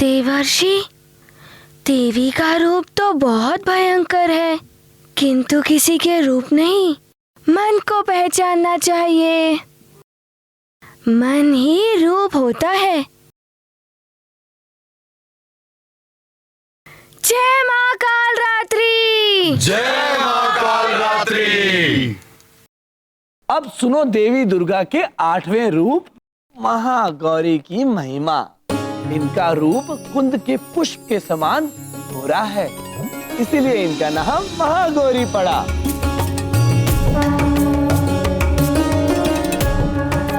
देवर्षि, देवी का रूप तो बहुत भयंकर है, किंतु किसी के रूप नहीं, मन को पहचानना चाहिए। मन ही रूप होता है। जय मां कालरात्रि। जय मां कालरात्रि। अब सुनो देवी दुर्गा के 8वें रूप महागौरी की महिमा। इनका रूप कुंद के पुष्प के समान गोरा है, इसीलिए इनका नाम महागौरी पड़ा।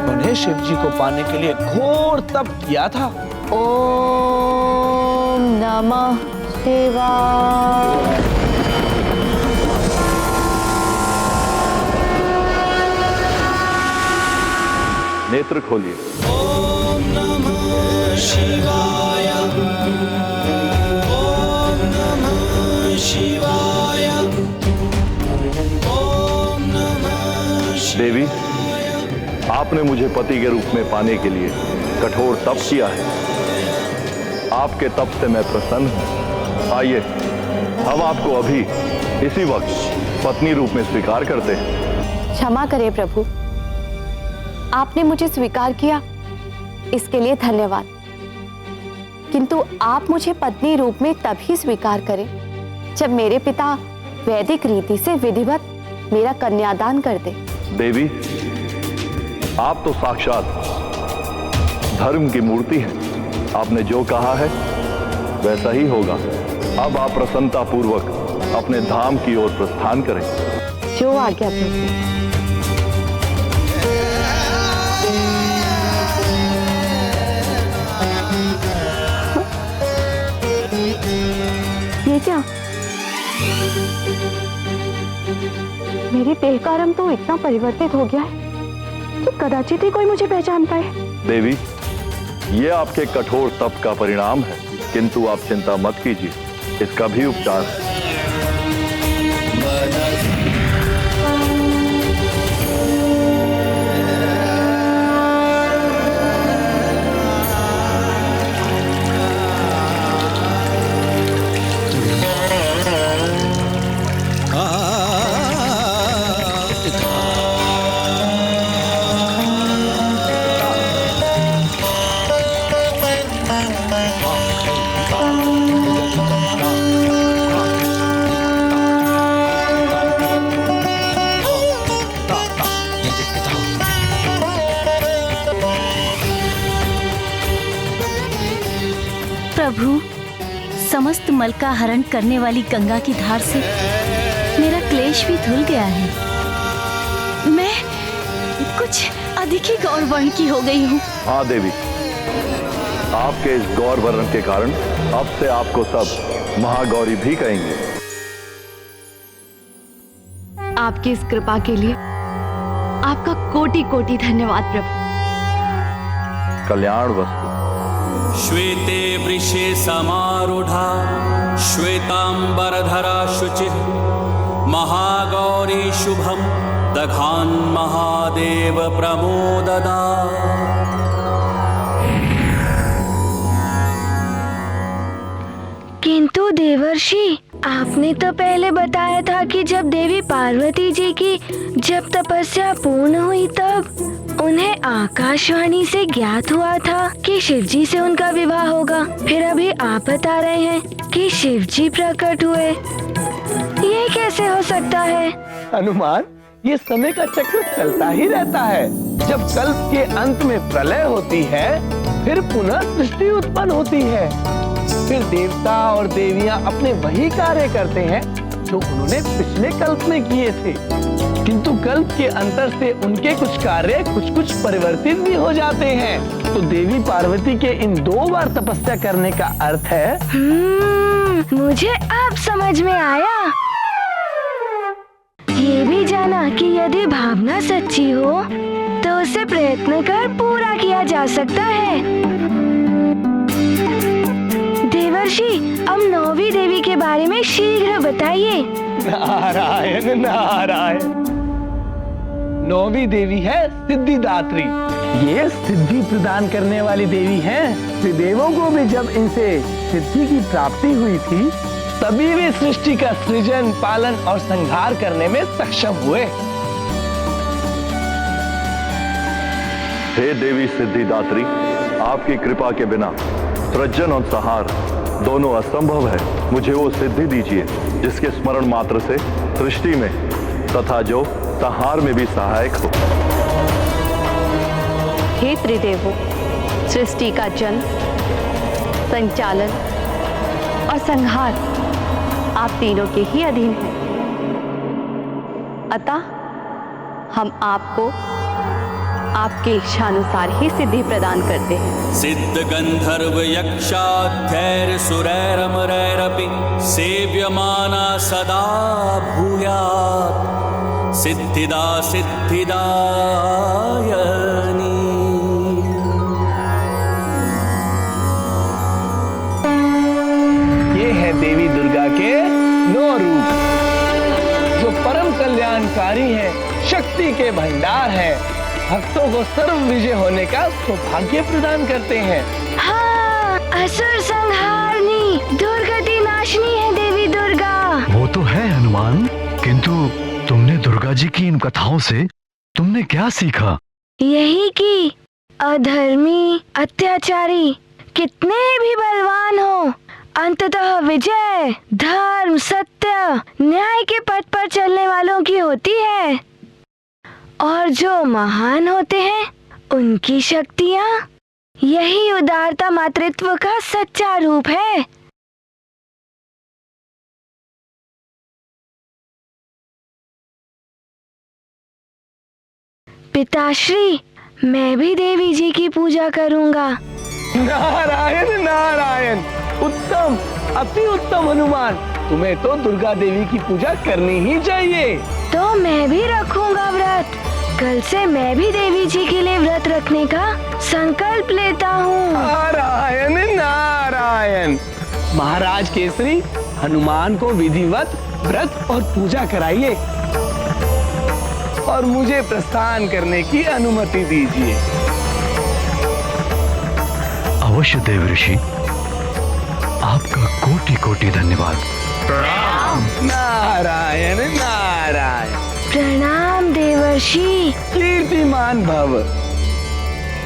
उन्हें शिव जी को पाने के लिए घोर तप किया था। ओम नमः शिवाय। नेत्र खोलिए। ओम नमः शिवाय। ओम नमः शिवाय। ओम नमः शिवाय। देवी, आपने मुझे पति के रूप में पाने के लिए कठोर तप किया है। आपके तप से मैं प्रसन्न हूं। आइए, हम आपको अभी इसी वक्त पत्नी रूप में स्वीकार करते हैं। क्षमा करें प्रभु, आपने मुझे स्वीकार किया, इसके लिए धन्यवाद। किंतु आप मुझे पत्नी रूप में तभी स्वीकार करें जब मेरे पिता वैदिक रीति से विधिवत मेरा कन्यादान कर दे। देवी, आप तो साक्षात धर्म की मूर्ति हैं। आपने जो कहा है वैसा ही होगा। अब आप प्रसन्नता पूर्वक अपने धाम की ओर प्रस्थान करें। जो आज्ञा प्रभु। ये क्या? मेरे देह का रंग तो इतना परिवर्तित हो गया है कि कदाचित ही कोई मुझे पहचान पाए। देवी, ये आपके कठोर तप का परिणाम है, किंतु आप चिंता मत कीजिए, इसका भी उपचार है। प्रभु, समस्त मल का हरण करने वाली गंगा की धार से मेरा क्लेश भी धुल गया है। मैं कुछ अधिक ही गौर वर्ण की हो गई हूँ। हाँ देवी, आपके इस गौर वर्ण के कारण अब से आपको सब महागौरी भी कहेंगे। आपकी इस कृपा के लिए आपका कोटि कोटि धन्यवाद प्रभु। कल्याण वस्तु। श्वेते वृषे समारूढ़ा श्वेतांबरधरा शुचिः महागौरी शुभम दघान महादेव प्रमोददा। किंतु देवर्षि, आपने तो पहले बताया था कि जब देवी पार्वती जी की जब तपस्या पूर्ण हुई तब उन्हें आकाशवाणी से ज्ञात हुआ था कि शिवजी से उनका विवाह होगा। फिर अभी आप बता रहे हैं कि शिवजी प्रकट हुए, ये कैसे हो सकता है? हनुमान, ये समय का चक्र चलता ही रहता है। जब कल्प के अंत में प्रलय होती है, फिर पुनः सृष्टि उत्पन्न होती है। फिर देवता और देवियां अपने वही कार्य करते हैं जो उन्होंने पिछले कल्प में किए थे, किंतु कल्प के अंतर से उनके कुछ कार्य कुछ परिवर्तित भी हो जाते हैं। तो देवी पार्वती के इन 2 बार तपस्या करने का अर्थ है। मुझे अब समझ में आया। ये भी जाना कि यदि भावना सच्ची हो तो उसे प्रयत्न कर पूरा किया जा सकता है। देवर्षि, अब 9वीं देवी के बारे में शीघ्र बताइए। नारायण नारायण। 9वीं देवी है सिद्धिदात्री। ये सिद्धि प्रदान करने वाली देवी हैं। त्रिदेवों को भी जब इनसे सिद्धि की प्राप्ति हुई थी, तभी वे सृष्टि का सृजन, पालन और संहार करने में सक्षम हुए। हे देवी सिद्धिदात्री, आपकी कृपा के बिना सृजन और संहार दोनों असंभव है। मुझे वो सिद्धि दीजिए जिसके स्मरण मात्र से सृष्टि में तथा जो संहार में भी सहायक हो। हे त्रिदेवों, सृष्टि का जन्म, संचालन और संहार आप तीनों के ही अधीन है। अतः हम आपको आपके इच्छानुसार ही सिद्धि प्रदान करते हैं। सिद्ध गंधर्व यक्षाख्यैर सुरैरमरैरपि सेव्यमाना सदा भूयात् सिद्धिदा सिद्धिदायनी। ये है देवी दुर्गा के 9 रूप, जो परम कल्याणकारी है, शक्ति के भंडार है, भक्तों को सर्व विजय होने का सौभाग्य प्रदान करते हैं। हाँ, असुर संहारनी, दुर्गति नाशनी है देवी दुर्गा। वो तो है हनुमान, किंतु तुमने दुर्गा जी की इन कथाओं से तुमने क्या सीखा? यही कि अधर्मी, अत्याचारी कितने भी बलवान हो, अंततः विजय धर्म, सत्य, न्याय के पथ पर चलने वालों की होती है। और जो महान होते हैं, उनकी शक्तियाँ, यही उदारता मातृत्व का सच्चा रूप है। पिताश्री, मैं भी देवी जी की पूजा करूँगा। नारायण नारायण, उत्तम, अति उत्तम हनुमान। तुम्हें तो दुर्गा देवी की पूजा करनी ही चाहिए। तो मैं भी रखूंगा व्रत। कल से मैं भी देवी जी के लिए व्रत रखने का संकल्प लेता हूँ। नारायण नारायण। महाराज केसरी, हनुमान को विधिवत व्रत और पूजा कराइए और मुझे प्रस्थान करने की अनुमति दीजिए। अवश्य देव ऋषि, आपका कोटि कोटि धन्यवाद। नारायण नारायण। प्रणाम देवर्षि। कीर्तिमान भव।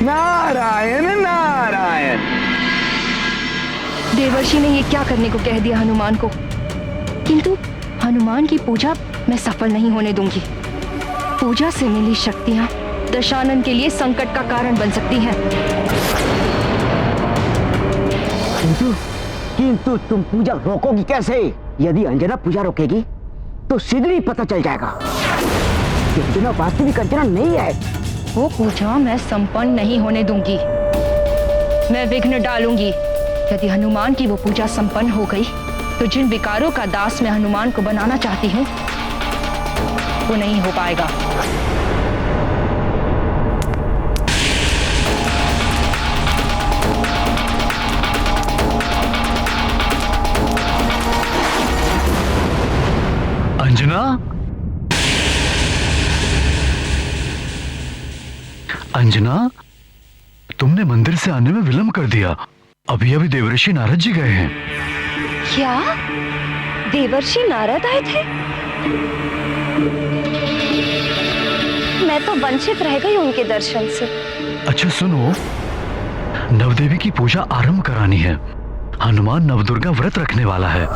नारायण नारायण। देवर्षि ने ये क्या करने को कह दिया हनुमान को, किंतु हनुमान की पूजा मैं सफल नहीं होने दूंगी। पूजा से मिली शक्तियां दशानन के लिए संकट का कारण बन सकती हैं। किंतु तुम पूजा रोकोगी कैसे? यदि अंजना पूजा रोकेगी तो शीघ्र ही पता चल जाएगा कि अंजना वास्तविक अंजना नहीं है। वो पूजा मैं संपन्न नहीं होने दूंगी। मैं विघ्न डालूंगी। यदि हनुमान की वो पूजा संपन्न हो गई तो जिन विकारों का दास मैं हनुमान को बनाना चाहती हूँ वो नहीं हो पाएगा। अंजना, अंजना, तुमने मंदिर से आने में विलंब कर दिया। अभी अभी देवर्षि नारद जी गए हैं। क्या देवर्षि नारद आए थे? मैं तो वंचित रह गई उनके दर्शन से। अच्छा सुनो, नवदेवी की पूजा आरंभ करानी है। हनुमान नवदुर्गा व्रत रखने वाला है।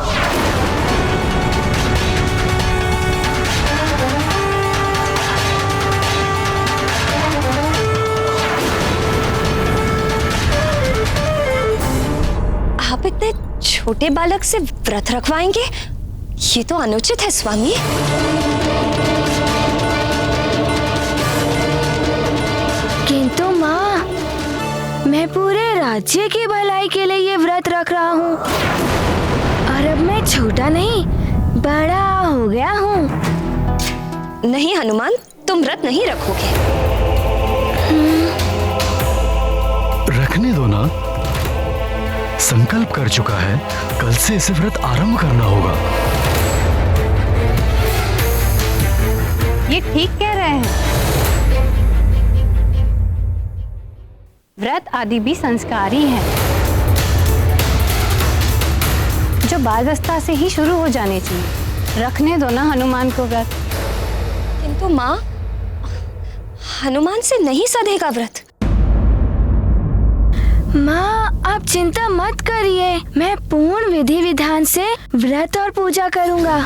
आप इतने छोटे बालक से व्रत रखवाएंगे? ये तो अनुचित है स्वामी। किंतु माँ, मैं पूरे राज्य की भलाई के लिए ये व्रत रख रहा हूँ और अब मैं छोटा नहीं, बड़ा हो गया हूँ। नहीं हनुमान, तुम व्रत नहीं रखोगे। रखने दो ना, संकल्प कर चुका है। कल से इसे व्रत आरंभ करना होगा। ये ठीक कह रहे हैं। व्रत आदि भी संस्कार ही हैं, जो बाल्यावस्था से ही शुरू हो जाने चाहिए। रखने दो ना हनुमान को व्रत। किंतु माँ, हनुमान से नहीं सधेगा व्रत। माँ, आप चिंता मत करिए, मैं पूर्ण विधि विधान से व्रत और पूजा करूँगा।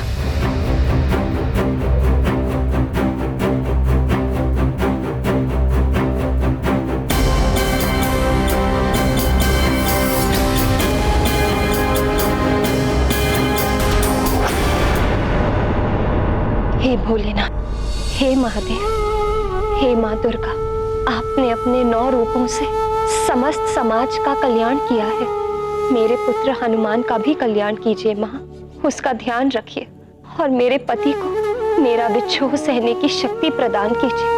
हे भोलेनाथ, हे महादेव, हे माँ दुर्गा, आपने अपने 9 रूपों से समस्त समाज का कल्याण किया है। मेरे पुत्र हनुमान का भी कल्याण कीजिए माँ, उसका ध्यान रखिए और मेरे पति को मेरा विक्षोभ सहने की शक्ति प्रदान कीजिए।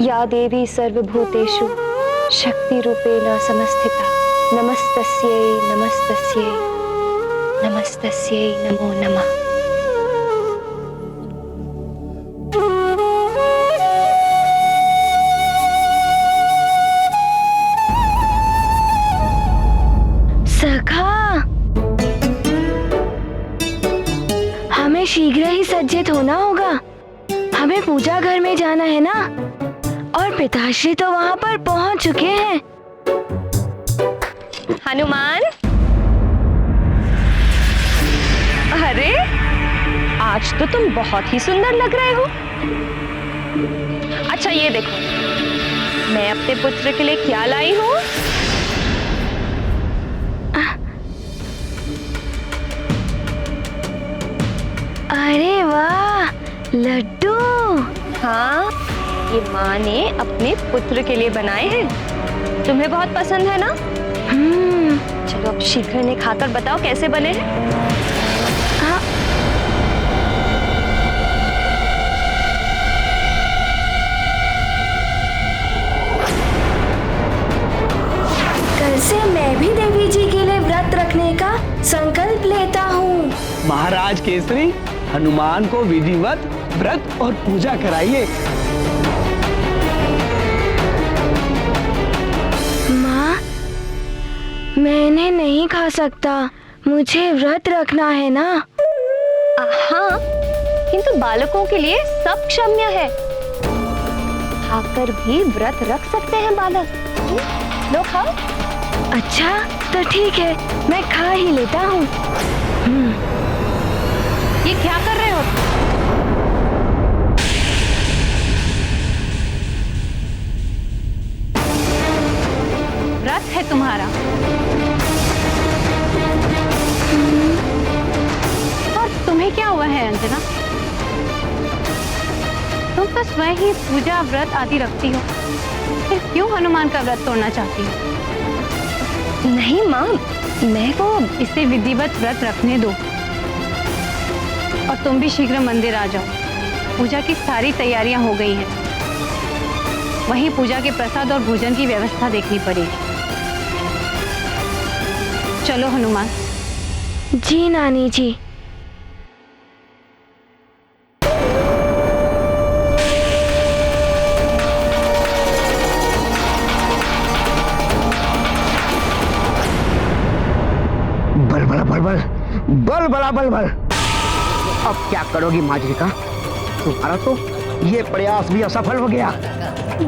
या देवी सर्वभूतेषु शक्ति रूपेण समस्थिता, नमस्तस्यै नमस्तस्यै नमस्तस्यै नमो नमः। सखा, हमें शीघ्र ही सज्जित होना होगा। हमें पूजा घर में जाना है ना, और पिताश्री तो वहाँ पर पहुँच चुके हैं। हनुमान, अरे आज तो तुम बहुत ही सुंदर लग रहे हो। अच्छा ये देखो, मैं अपने पुत्र के लिए क्या लाई हूँ। अरे वाह, लड्डू। हाँ, ये माँ ने अपने पुत्र के लिए बनाए हैं। तुम्हें बहुत पसंद है ना? चलो अब शीघ्र इन्हें खाकर बताओ कैसे बने हैं। कल से मैं भी देवी जी के लिए व्रत रखने का संकल्प लेता हूँ। महाराज केसरी, हनुमान को विधिवत व्रत और पूजा कराइए। माँ, मैं इन्हें नहीं खा सकता, मुझे व्रत रखना है ना। हाँ, किंतु बालकों के लिए सब क्षम्य है। खाकर भी व्रत रख सकते हैं बालक। लो खाओ। अच्छा तो ठीक है, मैं खा ही लेता हूँ। ये क्या कर रहे हो? व्रत है तुम्हारा, और तुम्हें क्या हुआ है अंजना? तुम तो स्वयं ही पूजा व्रत आदि रखती हो, फिर क्यों हनुमान का व्रत तोड़ना चाहती हो? नहीं माँ, मैं वो इसे विधिवत व्रत रखने दो, और तुम भी शीघ्र मंदिर आ जाओ। पूजा की सारी तैयारियां हो गई हैं। वहीं पूजा के प्रसाद और भोजन की व्यवस्था देखनी पड़ेगी। चलो हनुमान। जी नानी जी। बल बला बल बल, बल बला बल बल। अब क्या करोगी माजरिका? तुम्हारा तो ये प्रयास भी असफल हो गया।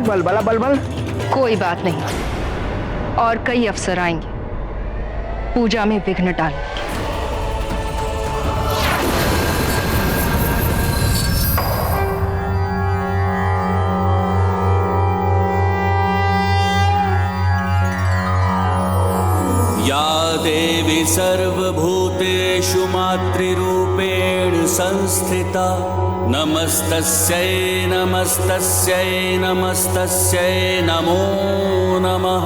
बल बला बल बल। कोई बात नहीं, और कई अवसर आएंगे पूजा में विघ्न डालने के। या देवी सर्वभूतेषु मातृरूपेण संस्थिता, नमस्तस्यै नमस्तस्यै नमस्तस्यै नमो नमः।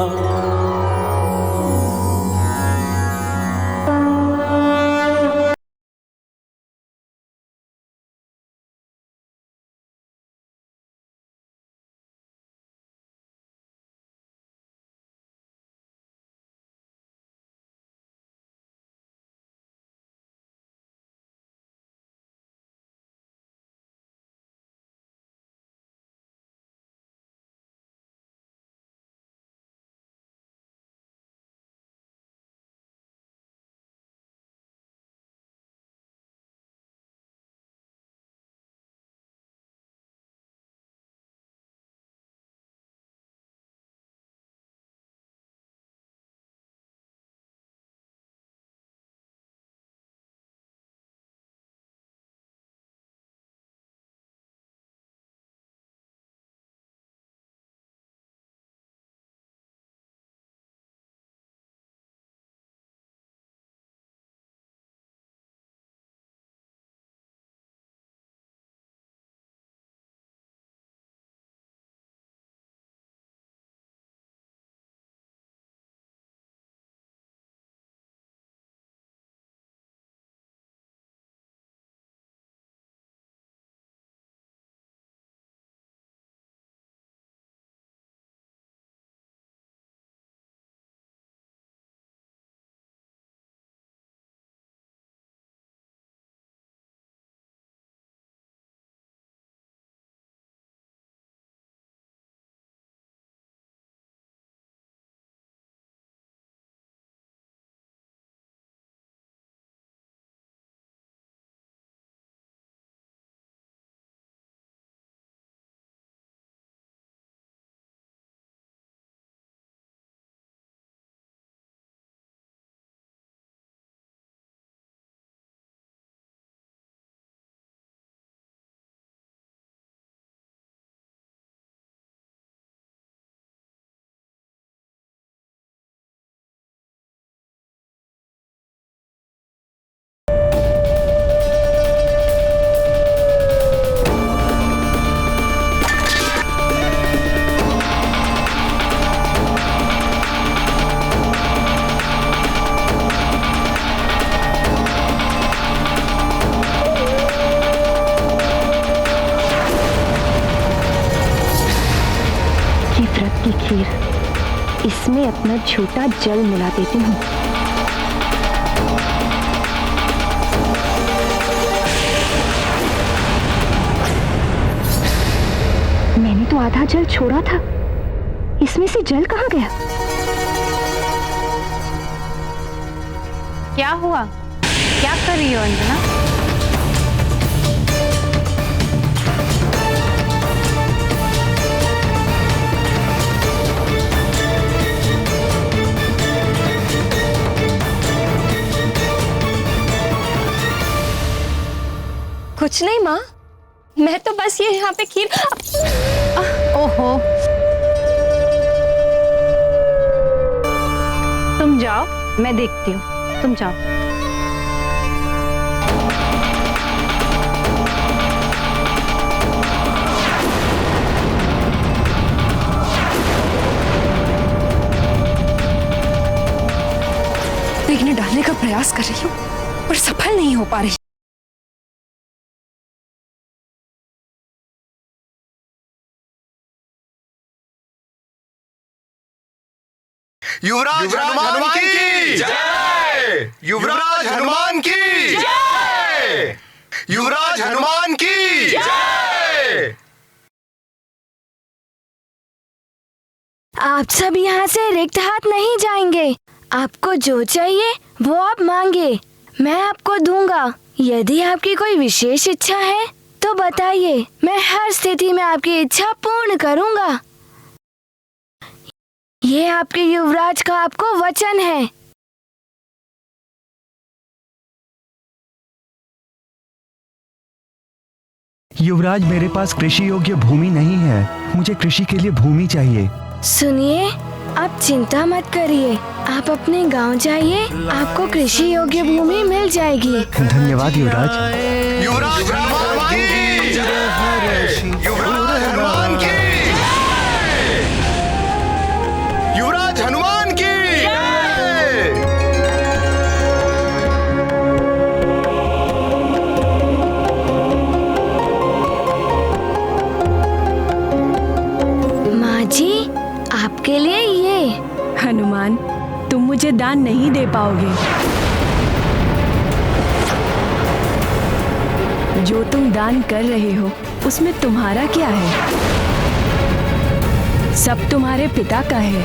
व्रत की खीर, इसमें अपना झूठा जल मिला देती हूँ। मैंने तो आधा जल छोड़ा था, इसमें से जल कहाँ गया? क्या हुआ? क्या कर रही हो अंजना? कुछ नहीं माँ, मैं तो बस ये यहाँ पे खीर। ओहो, तुम जाओ, मैं देखती हूँ, तुम जाओ। विघ्न डालने का प्रयास कर रही हूँ पर सफल नहीं हो पा रही। युवराज हनुमान की जय! युवराज हनुमान की जय! युवराज हनुमान की जय! आप सब यहाँ से रिक्त हाथ नहीं जाएंगे। आपको जो चाहिए वो आप मांगे, मैं आपको दूंगा। यदि आपकी कोई विशेष इच्छा है तो बताइए, मैं हर स्थिति में आपकी इच्छा पूर्ण करूंगा। ये आपके युवराज का आपको वचन है। युवराज, मेरे पास कृषि योग्य भूमि नहीं है, मुझे कृषि के लिए भूमि चाहिए। सुनिए, आप चिंता मत करिए, आप अपने गांव जाइए, आपको कृषि योग्य भूमि मिल जाएगी। धन्यवाद युवराज। युवराज हनुमान की जय! युवराज हनुमान की जय! युवराज हनुमान की जय! माँ जी, आपके लिए ये। हनुमान, तुम मुझे दान नहीं दे पाओगे। जो तुम दान कर रहे हो उसमें तुम्हारा क्या है? सब तुम्हारे पिता का है।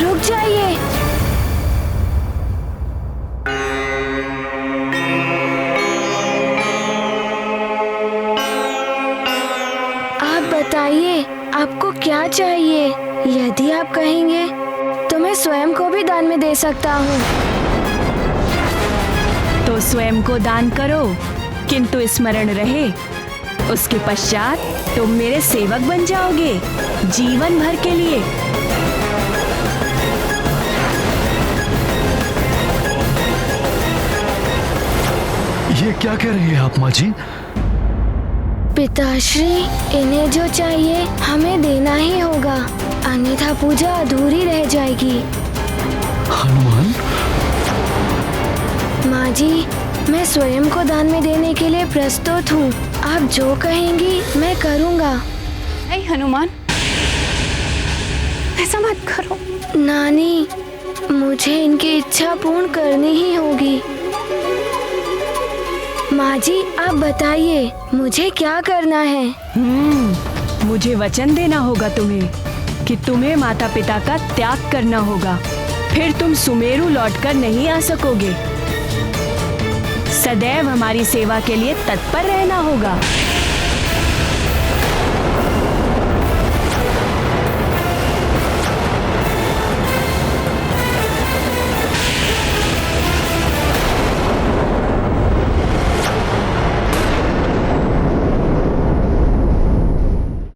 रुक जाइए। आप बताइए, आपको क्या चाहिए? यदि आप कहेंगे तो मैं स्वयं को भी दान में दे सकता हूँ। तो स्वयं को दान करो, किंतु स्मरण रहे, उसके पश्चात तुम मेरे सेवक बन जाओगे जीवन भर के लिए। ये क्या कह रही है आप माँ जी? पिताश्री, इन्हें जो चाहिए हमें देना ही होगा, अन्यथा पूजा अधूरी रह जाएगी। हनुमान, माँ जी, मैं स्वयं को दान में देने के लिए प्रस्तुत हूँ। आप जो कहेंगी मैं करूँगा। नहीं हनुमान, ऐसा मत करो। नानी, मुझे इनकी इच्छा पूर्ण करनी ही होगी। माँ जी, आप बताइए, मुझे क्या करना है? मुझे वचन देना होगा तुम्हें कि तुम्हें माता पिता का त्याग करना होगा, फिर तुम सुमेरु लौटकर नहीं आ सकोगे। सदैव हमारी सेवा के लिए तत्पर रहना होगा।